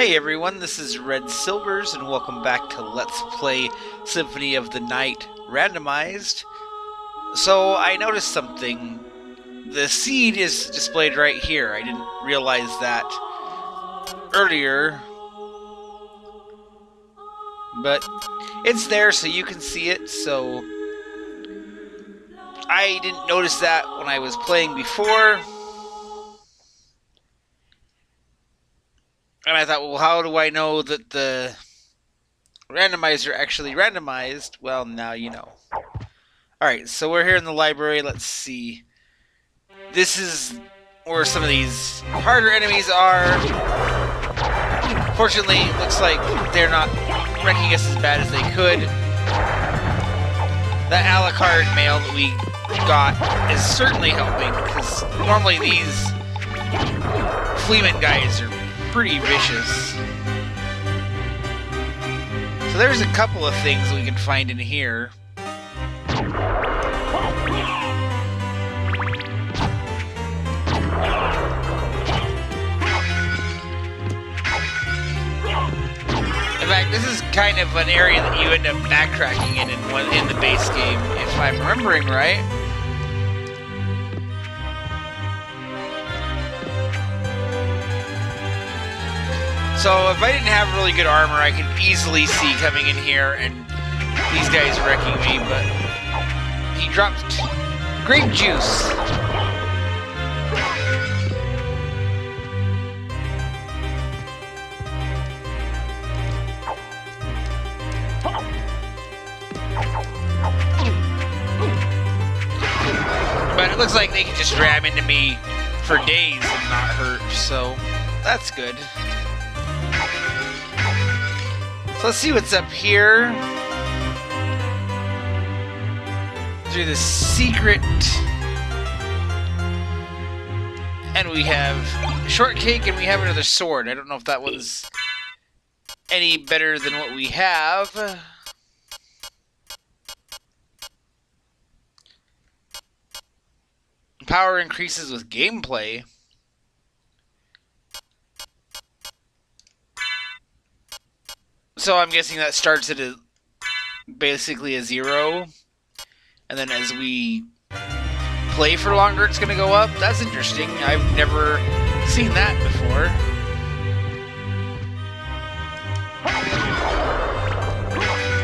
Hey everyone, this is Red Silvers, and welcome back to Let's Play Symphony of the Night Randomized. So, I noticed something. The seed is displayed right here. I didn't realize that earlier. But it's there so you can see it, so I didn't notice that when I was playing before. And I thought, well, how do I know that the randomizer actually randomized? Well, now you know. Alright, so we're here in the library. Let's see. This is where some of these harder enemies are. Fortunately, it looks like they're not wrecking us as bad as they could. That a la carte mail that we got is certainly helping, because normally these Fleeman guys are pretty vicious. So there's a couple of things we can find in here. In fact, this is kind of an area that you end up backtracking in the base game, if I'm remembering right. So if I didn't have really good armor, I could easily see coming in here and these guys wrecking me, but he dropped grape juice. But it looks like they can just ram into me for days and not hurt, so that's good. So let's see what's up here. Through the secret. And we have shortcake and we have another sword. I don't know if that was any better than what we have. Power increases with gameplay. So I'm guessing that starts at basically a 0. And then as we play for longer, it's going to go up. That's interesting. I've never seen that before.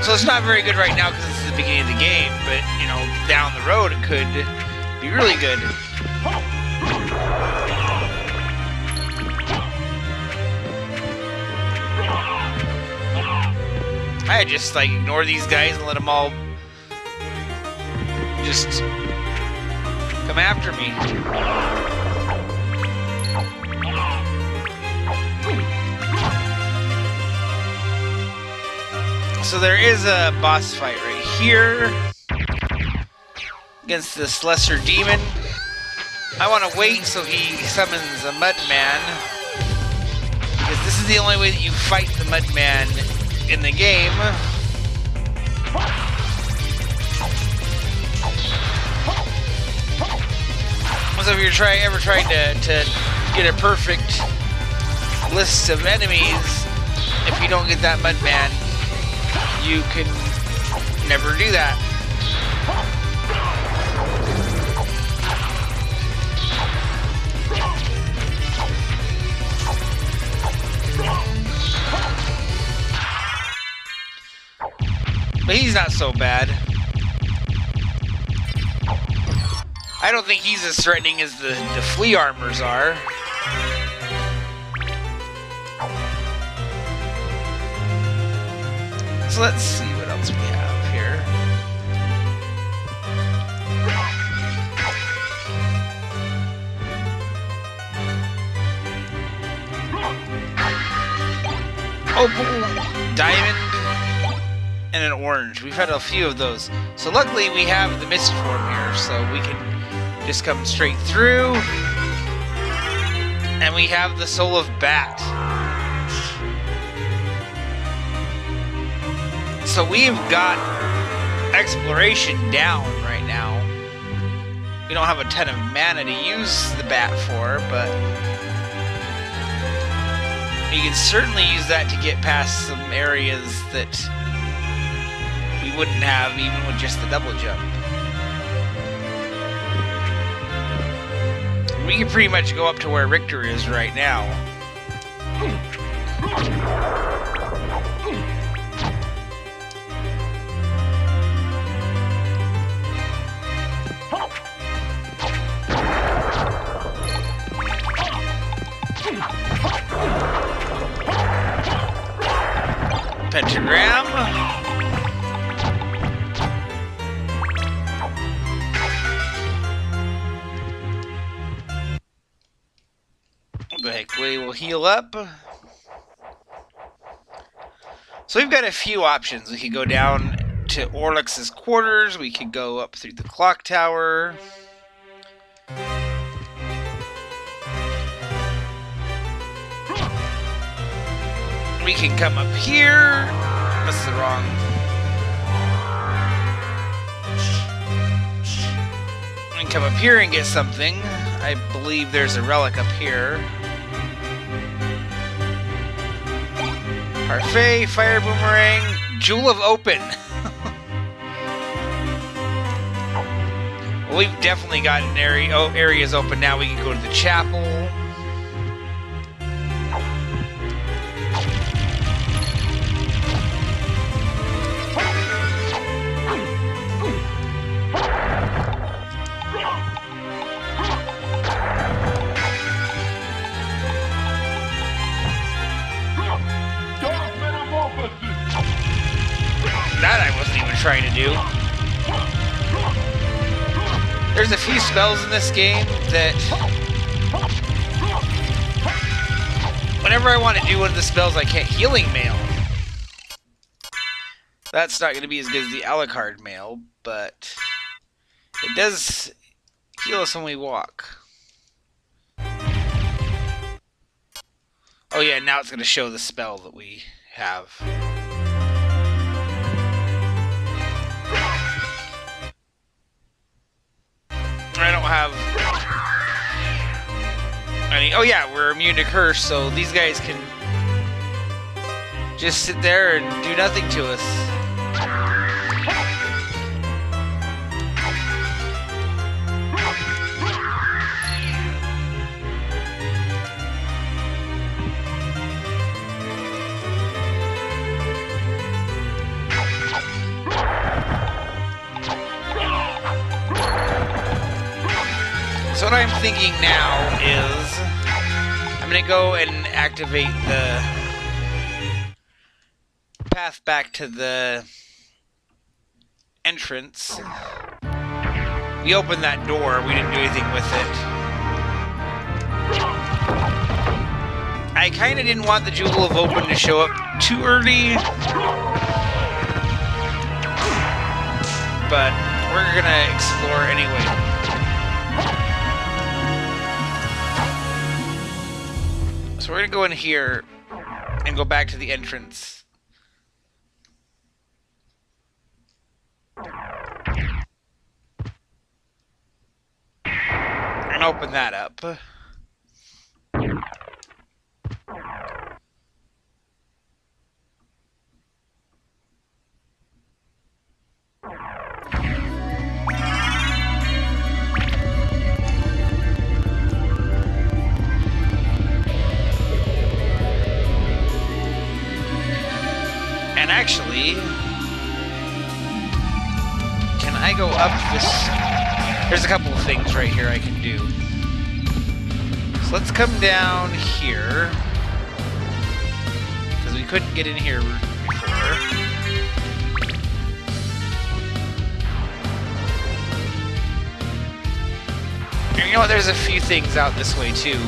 So it's not very good right now because this is the beginning of the game. But, you know, down the road it could be really good. I just like ignore these guys and let them all just come after me. So there is a boss fight right here against this lesser demon. I want to wait so he summons a Mudman, because this is the only way that you fight the Mudman in the game. So if you're ever trying to get a perfect list of enemies, if you don't get that Mudman, you can never do that. But he's not so bad. I don't think he's as threatening as the flea armors are. So let's see what else we have here. Oh, diamond. And an orange. We've had a few of those. So luckily we have the mist form here, so we can just come straight through. And we have the soul of bat. So we've got exploration down right now. We don't have a ton of mana to use the bat for, but You can certainly use that to get past some areas that we wouldn't have even with just the double jump. We can pretty much go up to where Richter is right now. Pentagram. The heck, we will heal up. So we've got a few options. We could go down to Orlux's quarters. We could go up through the clock tower. We can come up here. That's the wrong. We can come up here and get something. I believe there's a relic up here. Parfait, Fire Boomerang, Jewel of Open. Well, we've definitely got an area. Oh, areas open now. We can go to the chapel. That I wasn't even trying to do. There's a few spells in this game that whenever I want to do one of the spells, I can't. Healing Mail. That's not going to be as good as the Alucard Mail, but it does heal us when we walk. Oh yeah, now it's going to show the spell that we have. I don't have any. Oh yeah, we're immune to curse, so these guys can just sit there and do nothing to us. So what I'm thinking now is I'm going to go and activate the path back to the entrance. We opened that door. We didn't do anything with it. I kind of didn't want the Jewel of Open to show up too early, but we're going to explore anyway. So we're going to go in here and go back to the entrance. And open that up. And actually, can I go up this? There's a couple of things right here I can do. So let's come down here, because we couldn't get in here before. And you know what? There's a few things out this way too.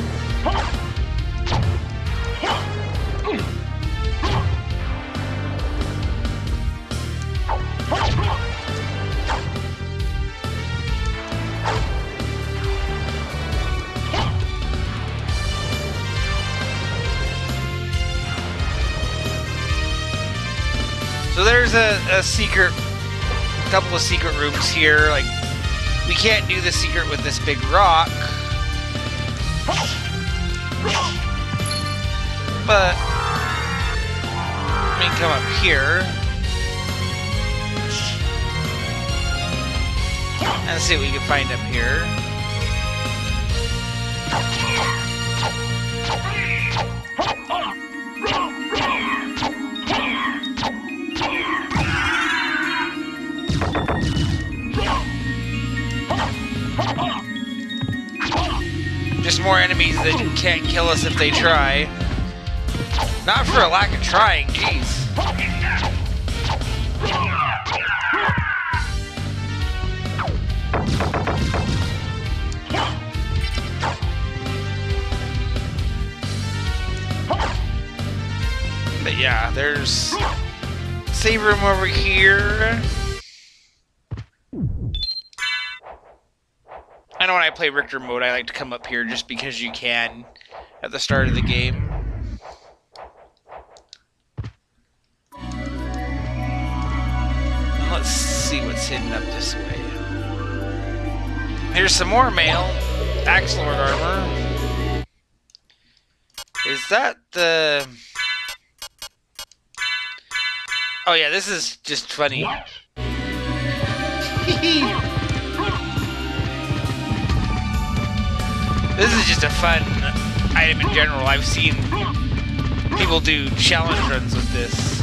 So there's a couple of secret rooms here. Like, we can't do the secret with this big rock, But let me come up here and see what we can find up here. Just more enemies that can't kill us if they try. Not for a lack of trying, jeez. But yeah, there's save room over here. I know when I play Richter mode, I like to come up here just because you can at the start of the game. And let's see what's hidden up this way. Here's some more mail. Axe Lord armor. Is that the... Oh yeah, this is just funny. This is just a fun item in general. I've seen people do challenge runs with this.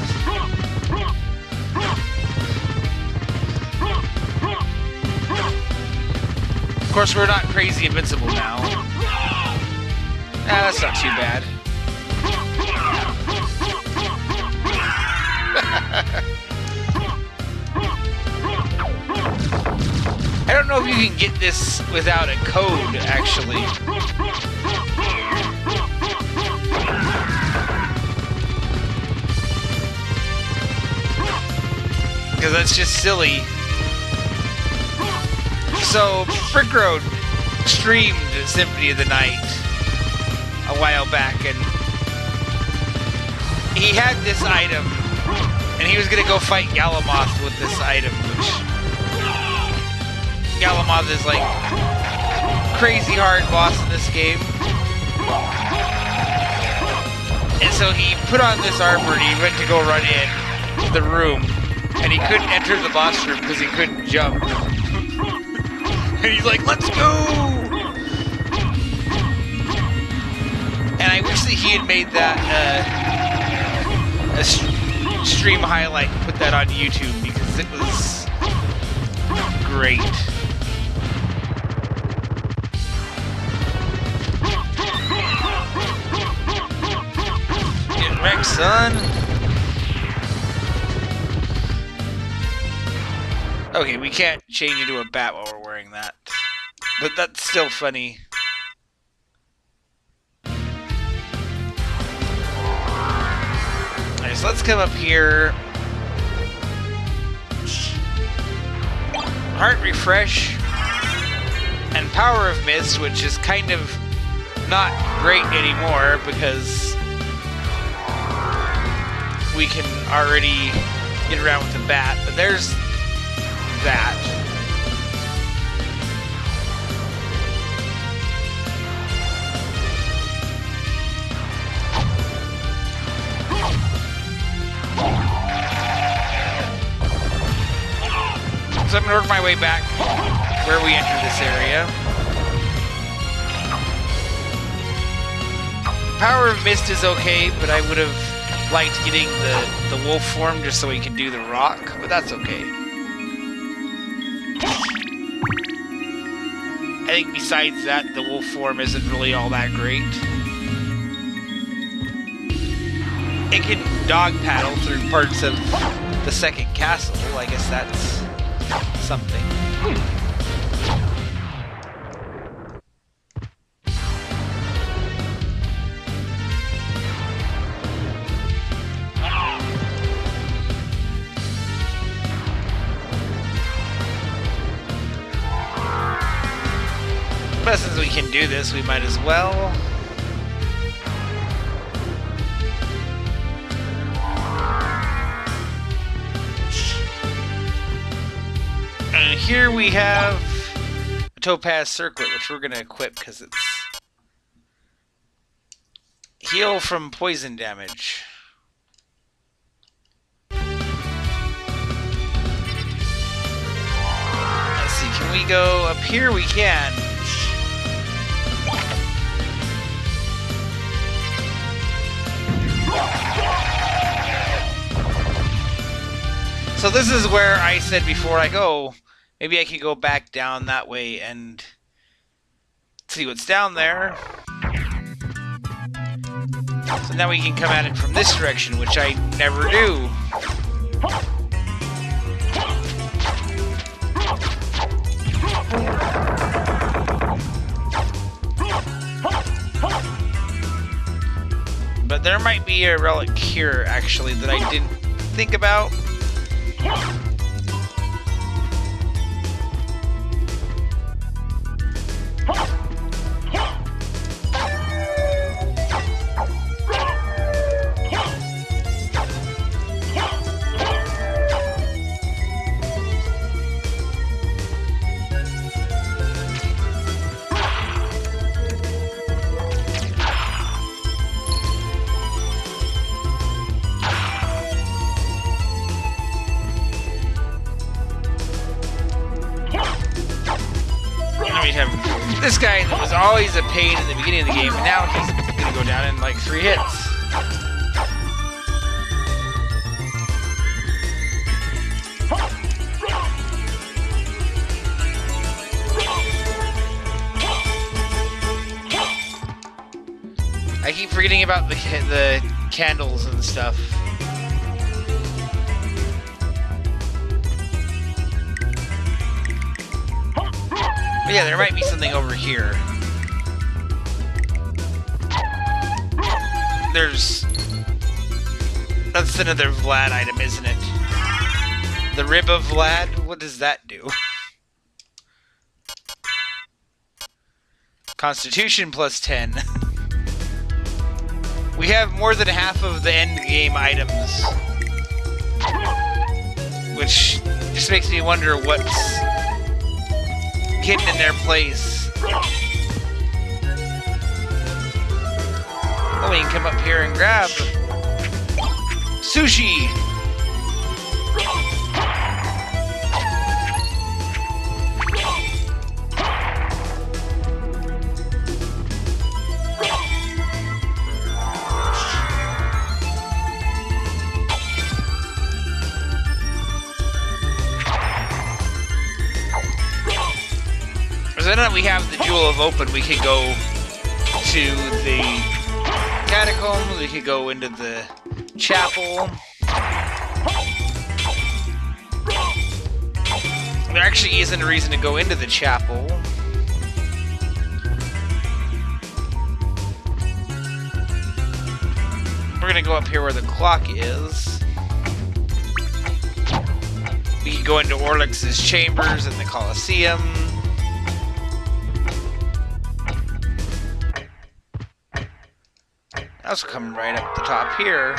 Of course, we're not crazy invincible now. That's not too bad. I don't know if you can get this without a code, actually. Because that's just silly. So, Brick Road streamed Symphony of the Night a while back, and he had this item, and he was going to go fight Galamoth with this item, which... Galamoth is like crazy hard boss in this game. And so he put on this armor and he went to go run in the room, and he couldn't enter the boss room because he couldn't jump. And he's like, let's go! And I wish that he had made that a stream highlight and put that on YouTube, because it was great. Get wrecked, son. Okay, we can't change into a bat while we're wearing that. But that's still funny. Alright, so let's come up here. Heart Refresh. And Power of Mist, which is kind of not great anymore because we can already get around with the bat. But there's that. So I'm going to work my way back where we enter this area. Power of Mist is okay, but I would have liked getting the wolf form just so we can do the rock, but that's okay. I think besides that, the wolf form isn't really all that great. It can dog paddle through parts of the second castle. I guess that's something. But since we can do this, we might as well. And here we have a Topaz Circlet, which we're going to equip because it's Heal from poison damage. Let's see, can we go up here? We can. So this is where I said before I go, maybe I could go back down that way and see what's down there. So now we can come at it from this direction, which I never do. But there might be a relic here, actually, that I didn't think about. This guy was always a pain in the beginning of the game, and now he's gonna go down in like 3 hits. I keep forgetting about the candles and stuff. But yeah, there might be something over here. That's another Vlad item, isn't it? The Rib of Vlad? What does that do? Constitution plus 10. We have more than half of the end game items. Which just makes me wonder what's hidden in their place. Oh, we can come up here and grab sushi. So now that we have the Jewel of Open, we could go to the catacombs, we could go into the chapel. There actually isn't a reason to go into the chapel. We're gonna go up here where the clock is. We could go into Orlix's chambers in the Colosseum. That's coming right up the top here.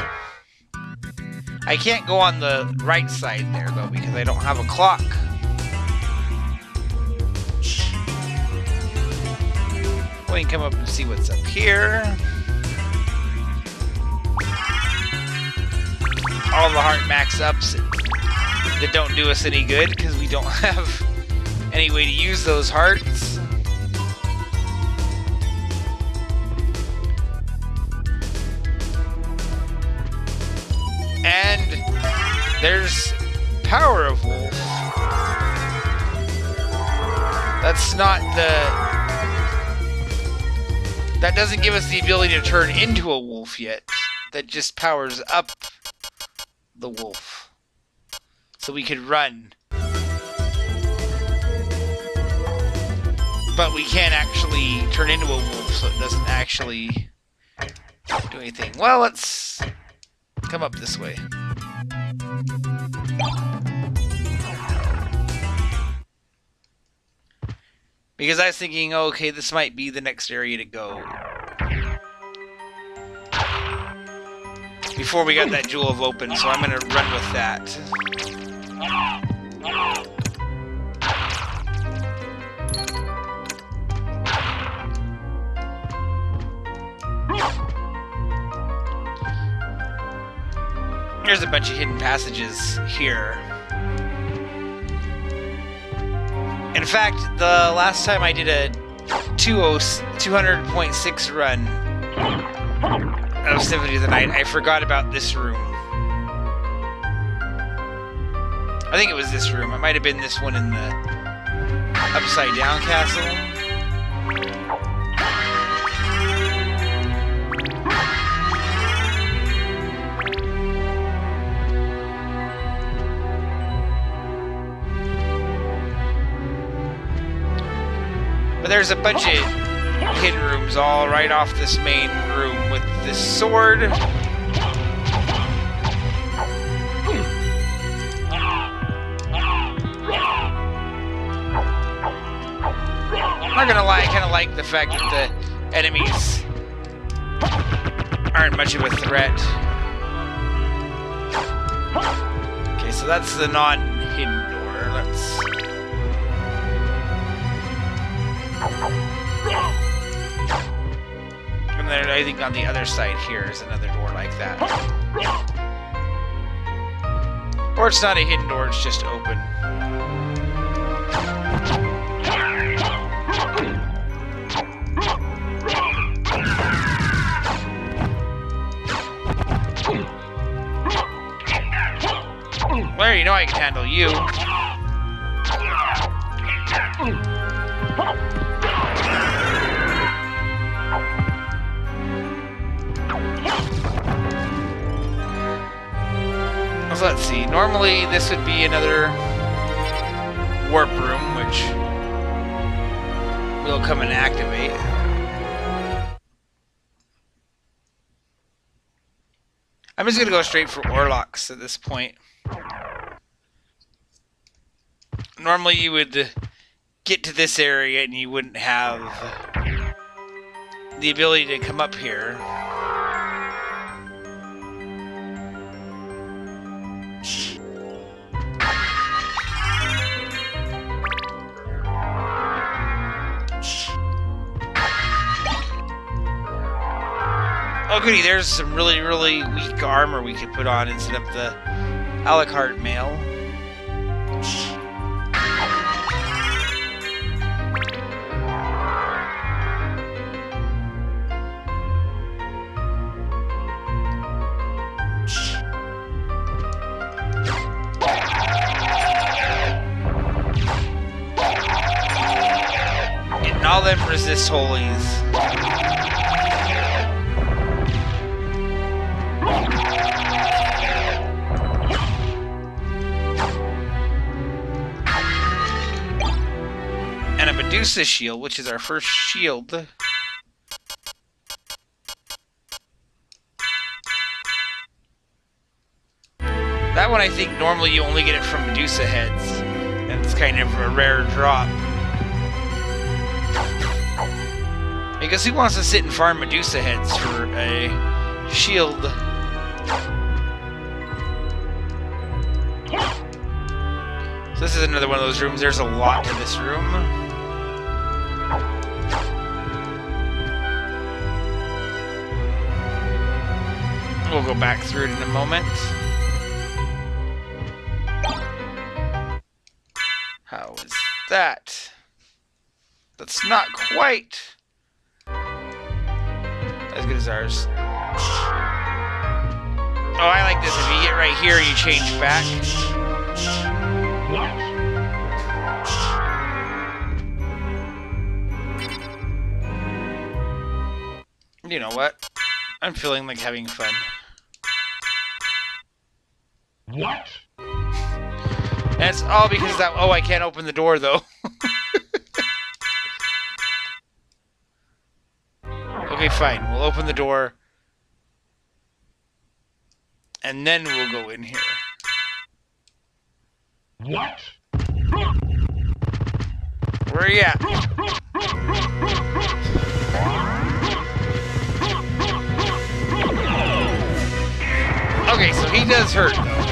I can't go on the right side there, though, because I don't have a clock. We can come up and see what's up here. All the heart max ups that don't do us any good, because we don't have any way to use those hearts. And there's Power of Wolf. That's not the... That doesn't give us the ability to turn into a wolf yet. That just powers up the wolf. So we could run. But we can't actually turn into a wolf, so it doesn't actually do anything. Well, let's come up this way. Because I was thinking, oh, okay, this might be the next area to go. Before we got that Jewel of Open, so I'm going to run with that. There's a bunch of hidden passages here. In fact, the last time I did a 200.6 run of Symphony of the Night, I forgot about this room. I think it was this room. It might have been this one in the Upside Down Castle. But there's a bunch of hidden rooms all right off this main room with this sword. I'm not gonna lie, I kind of like the fact that the enemies aren't much of a threat. Okay, so that's the non-hidden door. Let's... And then I think on the other side here is another door like that. Or it's not a hidden door, it's just open. Larry, you know I can handle you. So let's see. Normally this would be another warp room, which will come and activate. I'm just gonna go straight for Orlocks at this point. Normally you would get to this area and you wouldn't have the ability to come up here. Oh goody, there's some really, really weak armor we could put on instead of the a la carte mail. Getting all them resist holies. And a Medusa shield, which is our first shield. That one I think normally you only get it from Medusa heads. And it's kind of a rare drop. Because who wants to sit and farm Medusa heads for a shield? So this is another one of those rooms. There's a lot to this room. We'll go back through it in a moment. How is that? That's not quite as good as ours. Oh, I like this. If you get right here, you change back. You know what? I'm feeling like having fun. What? That's all because that... Oh, I can't open the door, though. Okay, fine. We'll open the door. And then we'll go in here. What? Where are you at? Okay, so he does hurt, though.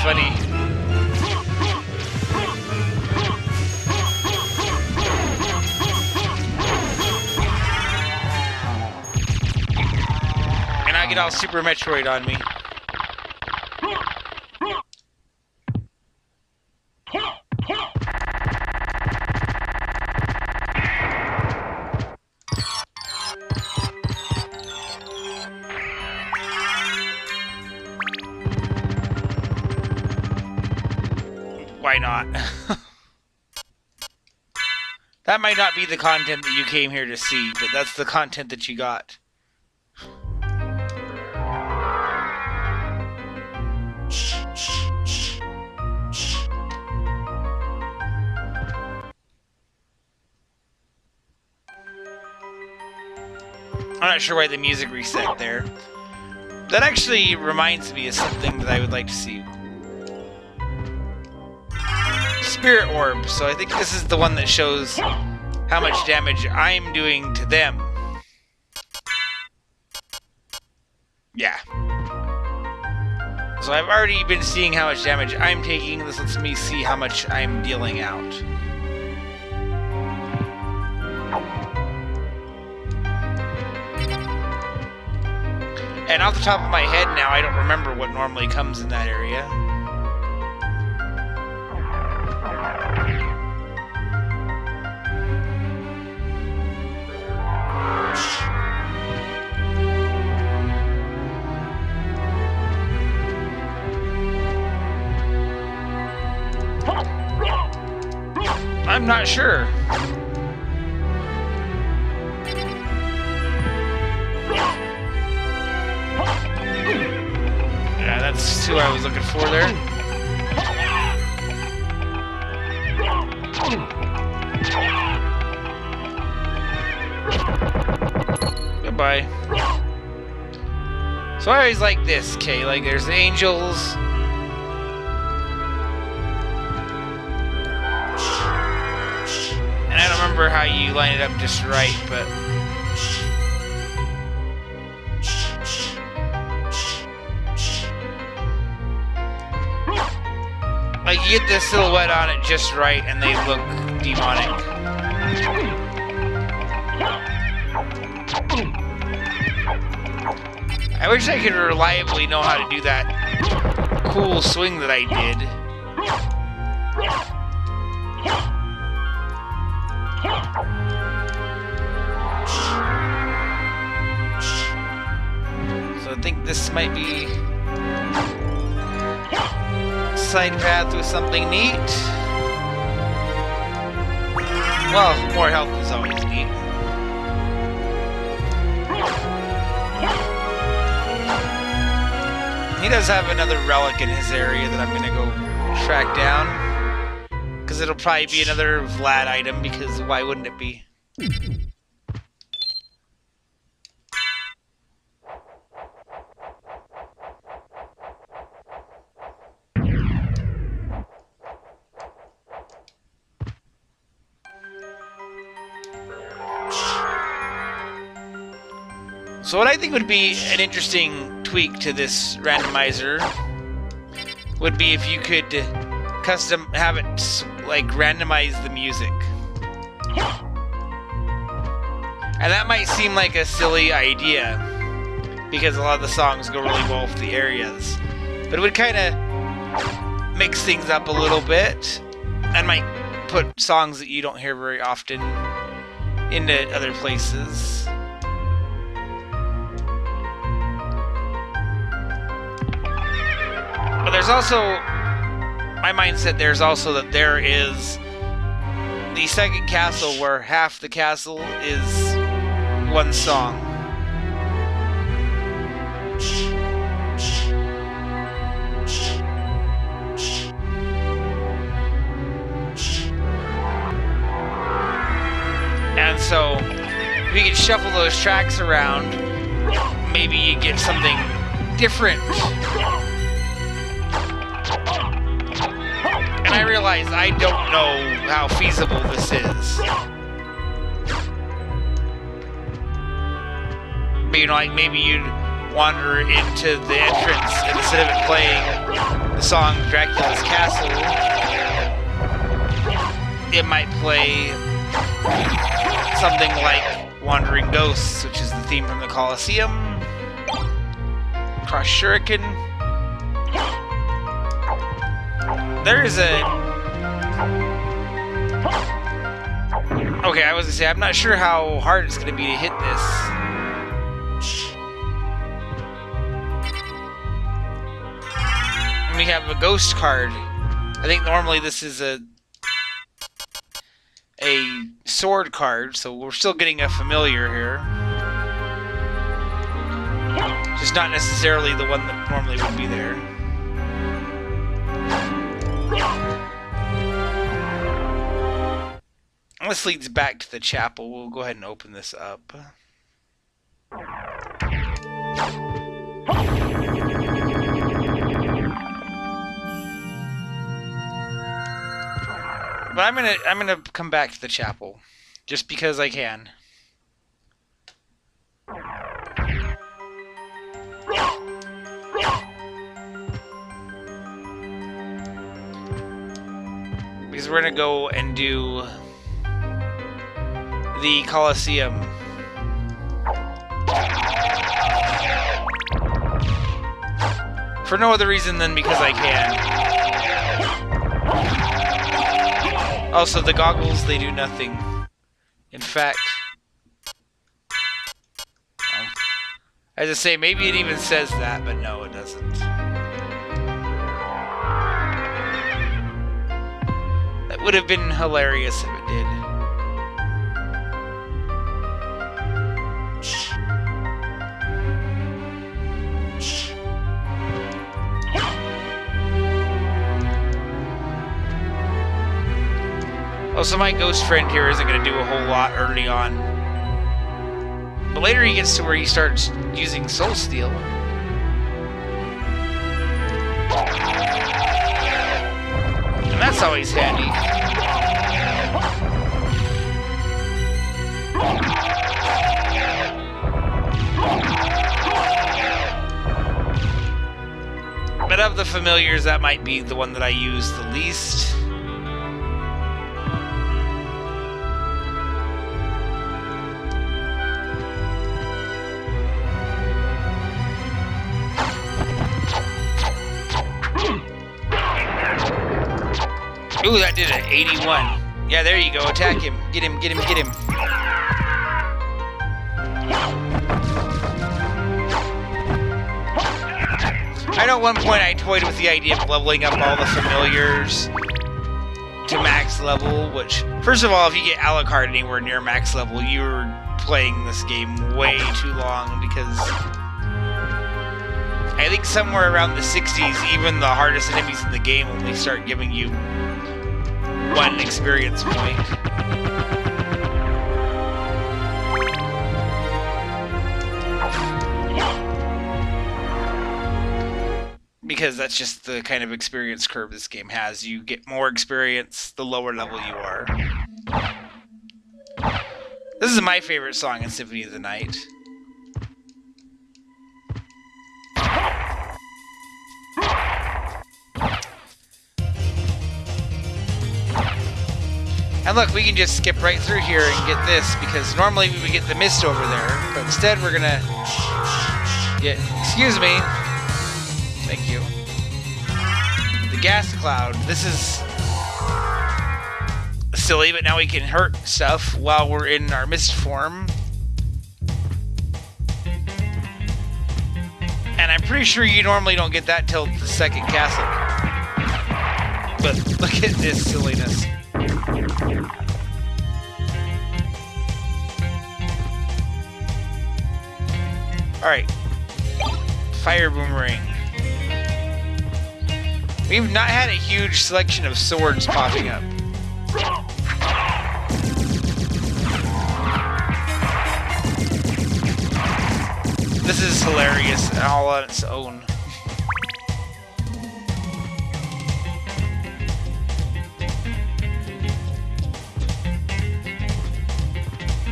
funny. And I get all Super Metroid on me. Why not? That might not be the content that you came here to see, but that's the content that you got. I'm not sure why the music reset there. That actually reminds me of something that I would like to see. Spirit Orb, so I think this is the one that shows how much damage I'm doing to them. Yeah. So I've already been seeing how much damage I'm taking. This lets me see how much I'm dealing out. And off the top of my head now, I don't remember what normally comes in that area. I'm not sure. Yeah, that's who I was looking for there. Goodbye. So I always like this, okay? Like, there's angels. And I don't remember how you line it up just right, but... like, you get the silhouette on it just right, and they look demonic. I wish I could reliably know how to do that cool swing that I did. So I think this might be a side path with something neat. Well, more health is always neat. He does have another relic in his area that I'm going to go track down. Because it'll probably be another Vlad item, because why wouldn't it be? So what I think would be an interesting tweak to this randomizer would be if you could have it like randomize the music. And that might seem like a silly idea because a lot of the songs go really well with the areas, but it would kind of mix things up a little bit and might put songs that you don't hear very often into other places. But there's also, my mindset there's also that there is the second castle where half the castle is one song. And so, if you could shuffle those tracks around, maybe you get something different. And I realize I don't know how feasible this is. But, you know, like maybe you'd wander into the entrance, and instead of it playing the song Dracula's Castle, it might play something like Wandering Ghosts, which is the theme from the Colosseum. Cross Shuriken. There is a... Okay, I was gonna say, I'm not sure how hard it's gonna be to hit this. And we have a ghost card. I think normally this is a sword card, so we're still getting a familiar here. Just not necessarily the one that normally would be there. This leads back to the chapel. We'll go ahead and open this up. But I'm gonna come back to the chapel, just because I can. Because we're gonna go and do the Colosseum. For no other reason than because I can. Also, the goggles, they do nothing. In fact, as I say, maybe it even says that, but no, it doesn't. That would have been hilarious if it did. Also, my ghost friend here isn't going to do a whole lot early on. But later he gets to where he starts using Soul Steel. And that's always handy. But of the familiars, that might be the one that I use the least. Ooh, that did an 81. Yeah, there you go. Attack him. Get him, get him, get him. I know at one point I toyed with the idea of leveling up all the familiars to max level, which, first of all, if you get Alucard anywhere near max level, you're playing this game way too long, because I think somewhere around the 60s, even the hardest enemies in the game only start giving you 1 experience point. Because that's just the kind of experience curve this game has. You get more experience the lower level you are. This is my favorite song in Symphony of the Night. And look, we can just skip right through here and get this, because normally we would get the mist over there, but instead we're gonna get, excuse me, thank you, the gas cloud. This is silly, but now we can hurt stuff while we're in our mist form. And I'm pretty sure you normally don't get that till the second castle. But look at this silliness. Alright. Fire Boomerang. We've not had a huge selection of swords popping up. This is hilarious all on its own.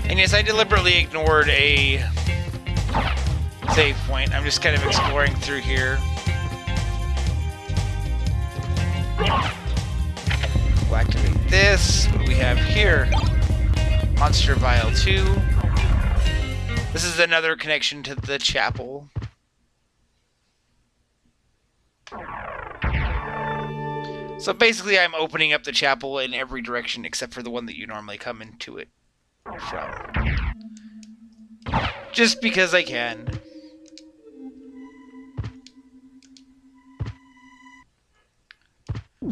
And yes, I deliberately ignored a save point. I'm just kind of exploring through here. We'll activate this. What do we have here? Monster Vial 2. This is another connection to the chapel. So basically I'm opening up the chapel in every direction except for the one that you normally come into it from. Just because I can.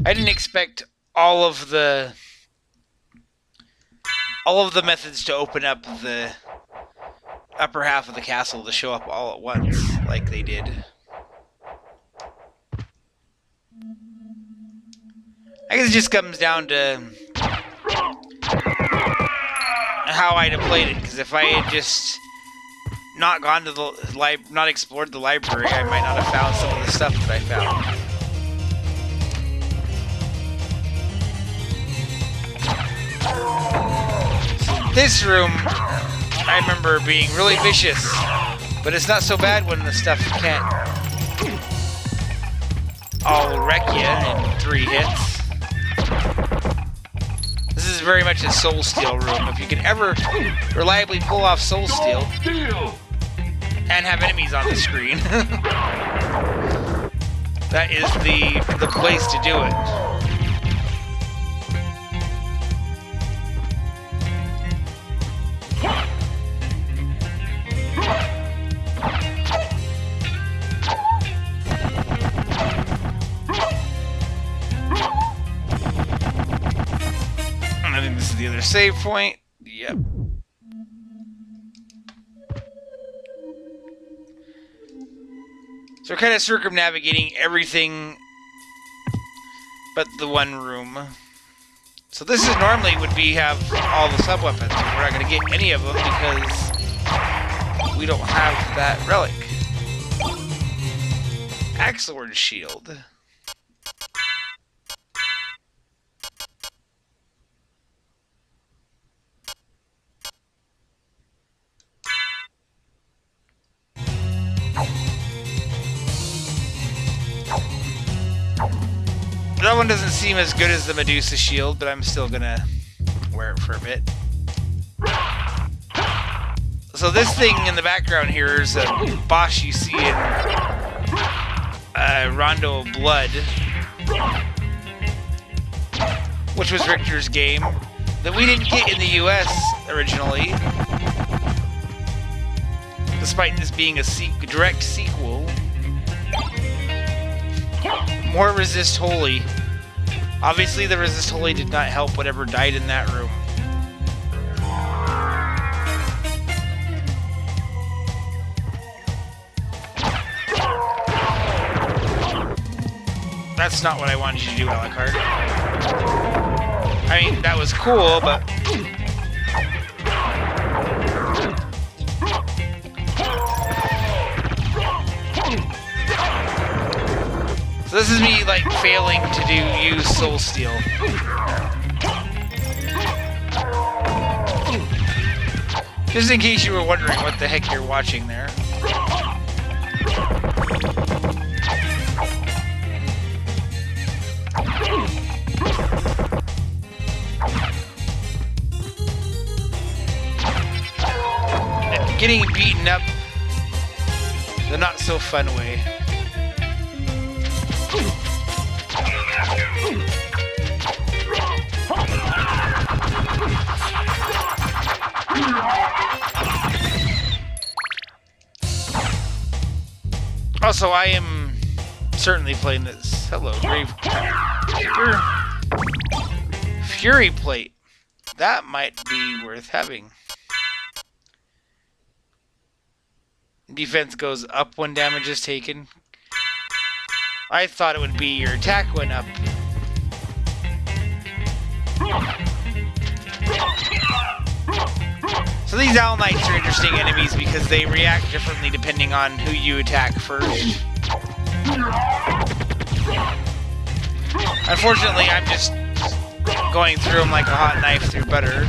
I didn't expect all of the methods to open up the upper half of the castle to show up all at once, like they did. I guess it just comes down to how I'd have played it, because if I had just not gone to the not explored the library, I might not have found some of the stuff that I found. This room, I remember being really vicious, but it's not so bad when the stuff can't all wreck you in 3 hits. This is very much a Soul Steal room. If you can ever reliably pull off Soul Steal and have enemies on the screen, that is the place to do it. I think this is the other save point. Yep. So we're kind of circumnavigating everything but the one room. So this is normally would be have all the sub-weapons. We're not going to get any of them because we don't have that relic. Axelward Shield. That one doesn't seem as good as the Medusa shield, but I'm still gonna wear it for a bit. So this thing in the background here is a boss you see in Rondo of Blood, which was Richter's game, that we didn't get in the US originally, despite this being a direct sequel. More Resist Holy. Obviously the Resist Holy did not help whatever died in that room. That's not what I wanted you to do, Alucard. I mean, that was cool, but... So this is me, like, failing to use Soul Steal. Just in case you were wondering what the heck you're watching there. Getting beaten up the not so fun way. Also, I am certainly playing this. Hello, Grave Fury Plate. That might be worth having. Defense goes up when damage is taken. I thought it would be your attack went up. So these Owl Knights are interesting enemies because they react differently depending on who you attack first. Unfortunately, I'm just going through them like a hot knife through butter.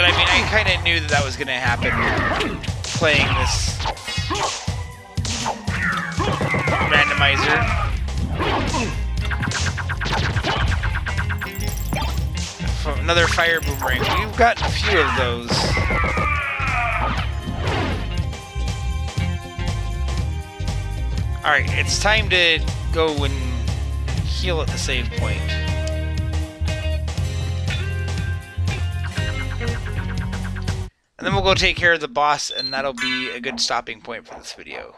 But I mean, I kind of knew that was going to happen playing this randomizer. Another fire boomerang. We've gotten a few of those. Alright, it's time to go and heal at the save point. And then we'll go take care of the boss, and that'll be a good stopping point for this video.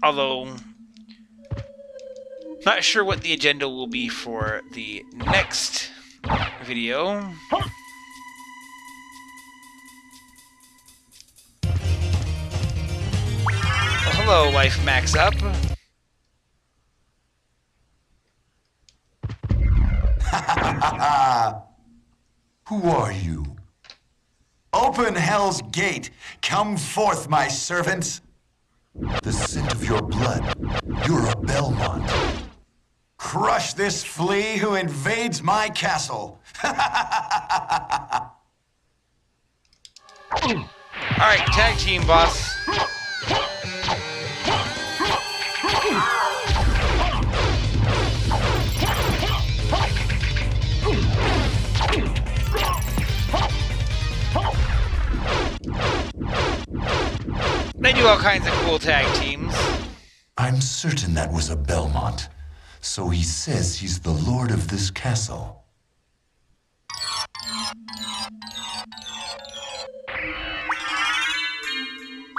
Although, not sure what the agenda will be for the next video. Well, hello, Life Max Up. Who are you? Open hell's gate! Come forth, my servants! The scent of your blood. You're a Belmont. Crush this flea who invades my castle! Alright, tag team, boss. They do all kinds of cool tag teams. I'm certain that was a Belmont. So he says he's the lord of this castle.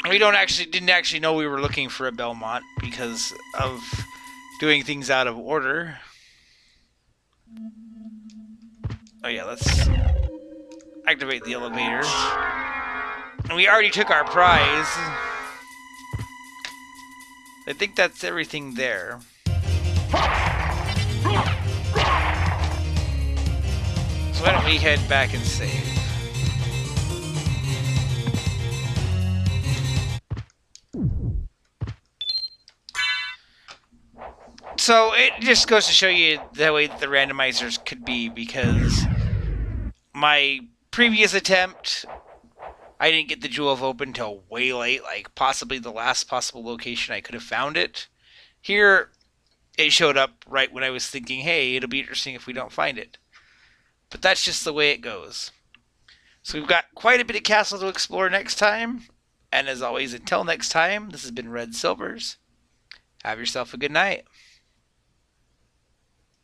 We didn't actually know we were looking for a Belmont because of doing things out of order. Oh yeah, let's activate the elevator. And we already took our prize. I think that's everything there. So why don't we head back and save? So it just goes to show you the way that the randomizers could be, because my previous attempt, I didn't get the Jewel of Open until way late, like possibly the last possible location I could have found it. Here, it showed up right when I was thinking, hey, it'll be interesting if we don't find it. But that's just the way it goes. So we've got quite a bit of castle to explore next time. And as always, until next time, this has been Red Silvers. Have yourself a good night.